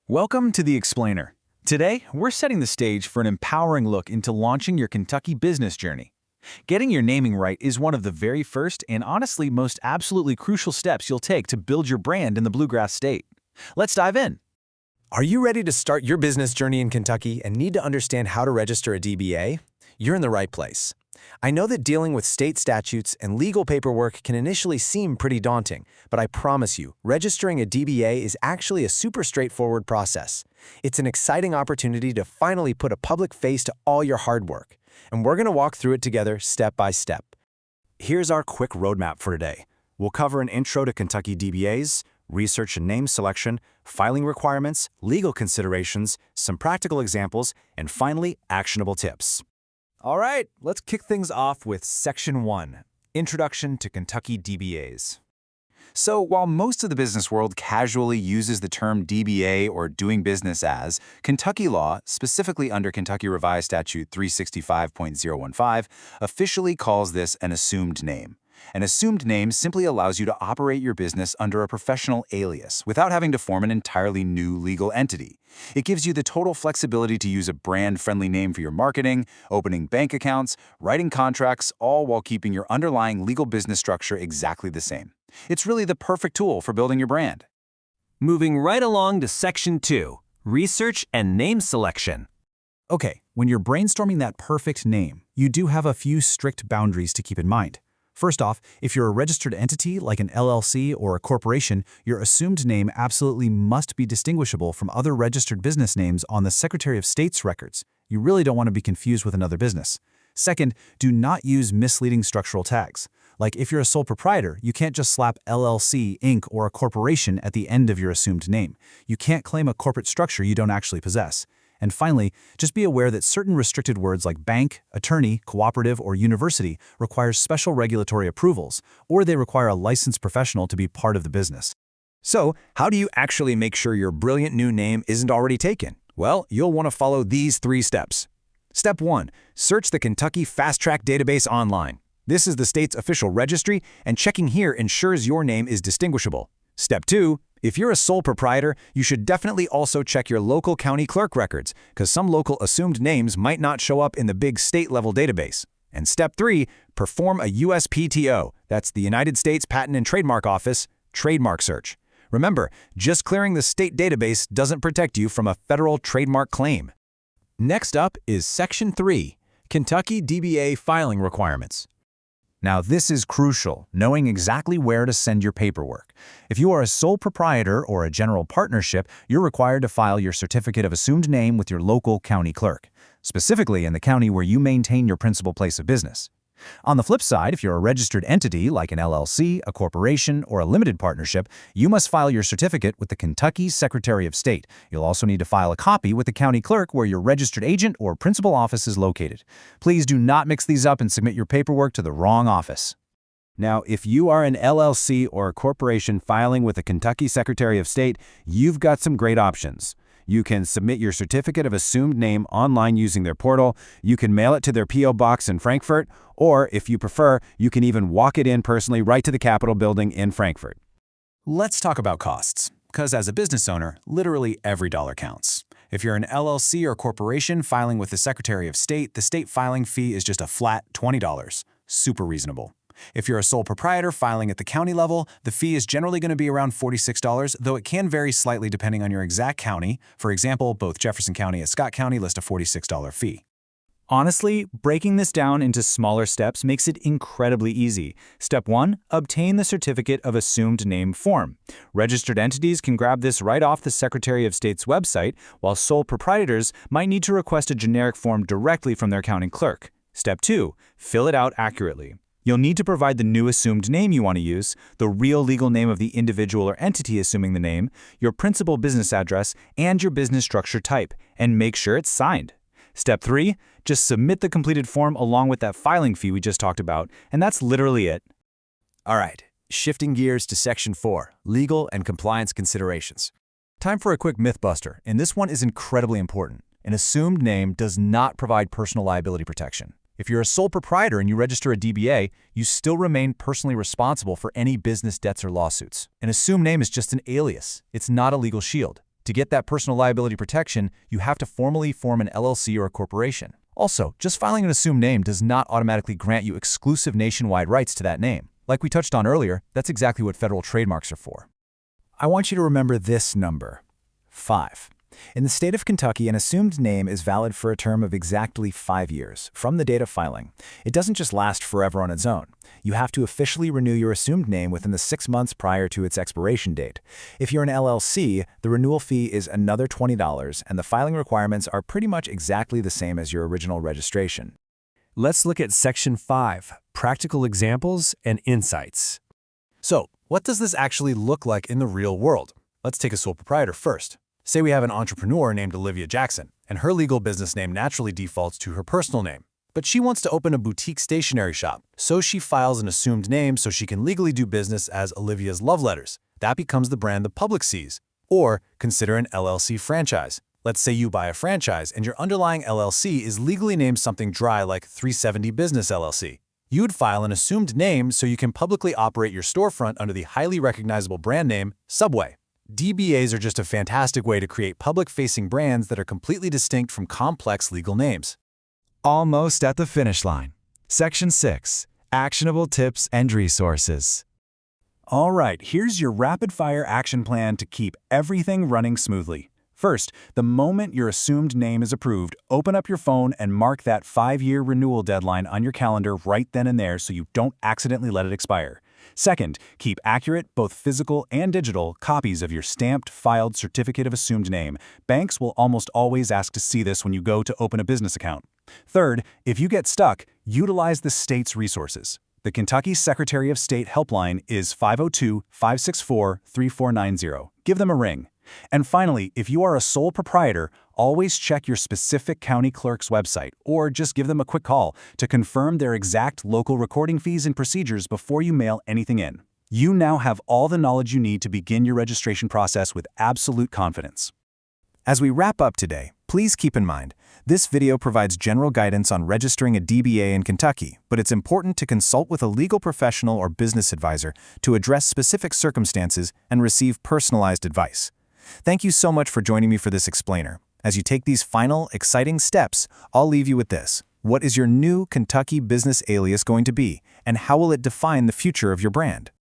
Welcome to The Explainer. Today, we're setting the stage for an empowering look into launching your Kentucky business journey. Getting your naming right is one of the very first and honestly most absolutely crucial steps you'll take to build your brand in the Bluegrass State. Let's dive in. Are you ready to start your business journey in Kentucky and need to understand how to register a DBA? You're in the right place. I know that dealing with state statutes and legal paperwork can initially seem pretty daunting, but I promise you, registering a DBA is actually a super straightforward process. It's an exciting opportunity to finally put a public face to all your hard work, and we're going to walk through it together step by step. Here's our quick roadmap for today. We'll cover an intro to Kentucky DBAs, research and name selection, filing requirements, legal considerations, some practical examples, and finally, actionable tips. All right, let's kick things off with Section 1, Introduction to Kentucky DBAs. So, while most of the business world casually uses the term DBA or doing business as, Kentucky law, specifically under Kentucky Revised Statute 365.015, officially calls this an assumed name. An assumed name simply allows you to operate your business under a professional alias without having to form an entirely new legal entity. It gives you the total flexibility to use a brand-friendly name for your marketing, opening bank accounts, writing contracts, all while keeping your underlying legal business structure exactly the same. It's really the perfect tool for building your brand. Moving right along to Section 2, Research and Name Selection. Okay, when you're brainstorming that perfect name, you do have a few strict boundaries to keep in mind. First off, if you're a registered entity like an LLC or a corporation, your assumed name absolutely must be distinguishable from other registered business names on the Secretary of State's records. You really don't want to be confused with another business. Second, do not use misleading structural tags. Like if you're a sole proprietor, you can't just slap LLC, Inc., or a corporation at the end of your assumed name. You can't claim a corporate structure you don't actually possess. And finally, just be aware that certain restricted words like bank, attorney, cooperative, or university require special regulatory approvals, or they require a licensed professional to be part of the business. So, how do you actually make sure your brilliant new name isn't already taken? Well, you'll want to follow these 3 steps. Step 1. Search the Kentucky Fast Track database online. This is the state's official registry, and checking here ensures your name is distinguishable. Step 2. If you're a sole proprietor, you should definitely also check your local county clerk records, because some local assumed names might not show up in the big state-level database. And Step 3, perform a USPTO, that's the United States Patent and Trademark Office, trademark search. Remember, just clearing the state database doesn't protect you from a federal trademark claim. Next up is Section 3, Kentucky DBA Filing Requirements. Now, this is crucial, knowing exactly where to send your paperwork. If you are a sole proprietor or a general partnership, you're required to file your certificate of assumed name with your local county clerk, specifically in the county where you maintain your principal place of business. On the flip side, if you're a registered entity like an LLC, a corporation, or a limited partnership, you must file your certificate with the Kentucky Secretary of State. You'll also need to file a copy with the county clerk where your registered agent or principal office is located. Please do not mix these up and submit your paperwork to the wrong office. Now, if you are an LLC or a corporation filing with the Kentucky Secretary of State, you've got some great options. You can submit your certificate of assumed name online using their portal, you can mail it to their P.O. box in Frankfort, or if you prefer, you can even walk it in personally right to the Capitol building in Frankfort. Let's talk about costs, because as a business owner, literally every dollar counts. If you're an LLC or corporation filing with the Secretary of State, the state filing fee is just a flat $20. Super reasonable. If you're a sole proprietor filing at the county level, the fee is generally going to be around $46, though it can vary slightly depending on your exact county. For example, both Jefferson County and Scott County list a $46 fee. Honestly, breaking this down into smaller steps makes it incredibly easy. Step 1, obtain the Certificate of Assumed Name form. Registered entities can grab this right off the Secretary of State's website, while sole proprietors might need to request a generic form directly from their county clerk. Step 2, fill it out accurately. You'll need to provide the new assumed name you want to use, the real legal name of the individual or entity assuming the name, your principal business address, and your business structure type, and make sure it's signed. Step 3, just submit the completed form along with that filing fee we just talked about, and that's literally it. All right, shifting gears to Section 4, Legal and Compliance Considerations. Time for a quick myth buster, and this one is incredibly important. An assumed name does not provide personal liability protection. If you're a sole proprietor and you register a DBA, you still remain personally responsible for any business debts or lawsuits. An assumed name is just an alias. It's not a legal shield. To get that personal liability protection, you have to formally form an LLC or a corporation. Also, just filing an assumed name does not automatically grant you exclusive nationwide rights to that name. Like we touched on earlier, that's exactly what federal trademarks are for. I want you to remember this number, 5. In the state of Kentucky, an assumed name is valid for a term of exactly 5 years from the date of filing. It doesn't just last forever on its own. You have to officially renew your assumed name within the 6 months prior to its expiration date. If you're an LLC, the renewal fee is another $20, and the filing requirements are pretty much exactly the same as your original registration. Let's look at Section 5, Practical Examples and Insights. So, what does this actually look like in the real world? Let's take a sole proprietor first. Say we have an entrepreneur named Olivia Jackson, and her legal business name naturally defaults to her personal name. But she wants to open a boutique stationery shop, so she files an assumed name so she can legally do business as Olivia's Love Letters. That becomes the brand the public sees. Or consider an LLC franchise. Let's say you buy a franchise and your underlying LLC is legally named something dry like 370 Business LLC. You'd file an assumed name so you can publicly operate your storefront under the highly recognizable brand name Subway. DBAs are just a fantastic way to create public-facing brands that are completely distinct from complex legal names. Almost at the finish line. Section 6, Actionable Tips and Resources. All right, here's your rapid-fire action plan to keep everything running smoothly. First, the moment your assumed name is approved, open up your phone and mark that 5-year renewal deadline on your calendar right then and there so you don't accidentally let it expire. Second, keep accurate, both physical and digital, copies of your stamped, filed certificate of assumed name. Banks will almost always ask to see this when you go to open a business account. Third, if you get stuck, utilize the state's resources. The Kentucky Secretary of State helpline is 502-564-3490. Give them a ring. And finally, if you are a sole proprietor, always check your specific county clerk's website or just give them a quick call to confirm their exact local recording fees and procedures before you mail anything in. You now have all the knowledge you need to begin your registration process with absolute confidence. As we wrap up today, please keep in mind, this video provides general guidance on registering a DBA in Kentucky, but it's important to consult with a legal professional or business advisor to address specific circumstances and receive personalized advice. Thank you so much for joining me for this explainer. As you take these final, exciting steps, I'll leave you with this. What is your new Kentucky business alias going to be, and how will it define the future of your brand?